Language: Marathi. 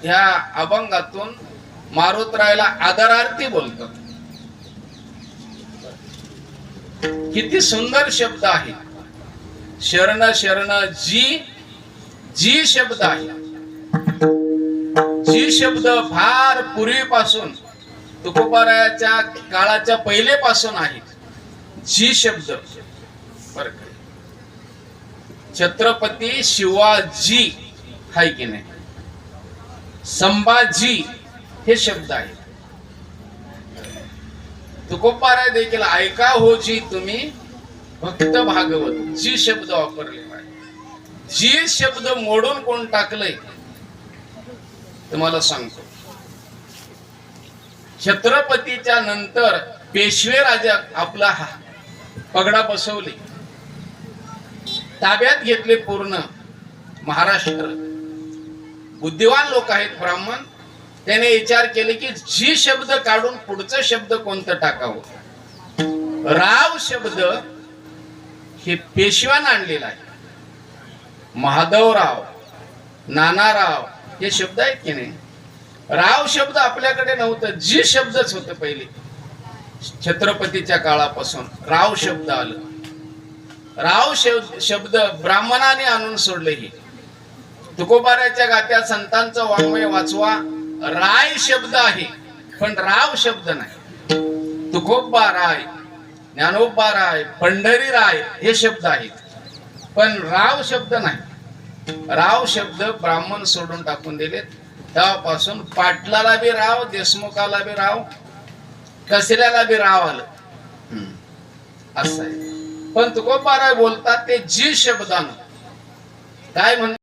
ह्या अभंगातून मारुतरायला आदरार्थी बोलतात. किती सुंदर शब्द आहे. शरण शरण जी जी शब्द आहे. जी शब्द फार पूर्वीपासून तुकोबारायाच्या काळाच्या पहिलेपासून आहे. जी शब्द बर का. छत्रपती शिवाजी हाय की नाही, संभाजी हे शब्द आहेत. तुकोबाराय देखील ऐका हो जी तुम्ही भक्त भागवत, जी शब्द वापरले पाहिजे. जी शब्द मोडून कोण टाकलंय तुम्हाला सांगतो. छत्रपतीच्या नंतर पेशवे राजा आपला पगडा बसवले, ताब्यात घेतले पूर्ण महाराष्ट्र. बुद्धिवान लोक आहेत ब्राह्मण, त्याने विचार केले की जी शब्द काढून पुढचं शब्द कोणतं टाकावं. राव शब्द हे पेशव्यानं आणलेला आहे. महादेवराव, नानाराव हे शब्द आहेत की नाही. राव शब्द आपल्याकडे नव्हतं, जी शब्दच होतं पहिले. छत्रपतीच्या काळापासून राव शब्द आलं. राव शब्द ब्राह्मणाने आणून सोडले. हे तुकोबाराच्या गात्या संतांचं वाङ्मय वाचवा. राय शब्द आहे पण राव शब्द नाही. तुकोबा राय, ज्ञानोबा राय, पंढरी राय हे शब्द आहेत पण राव शब्द नाही. राव शब्द ब्राह्मण सोडून टाकून दिलेत. तेव्हापासून पाटलाला बी राव, देशमुखाला बी राव, कसल्याला बी राव आलं असं आहे. पण तुकोबा राय बोलतात ते जी शब्दानं काय म्हणतात.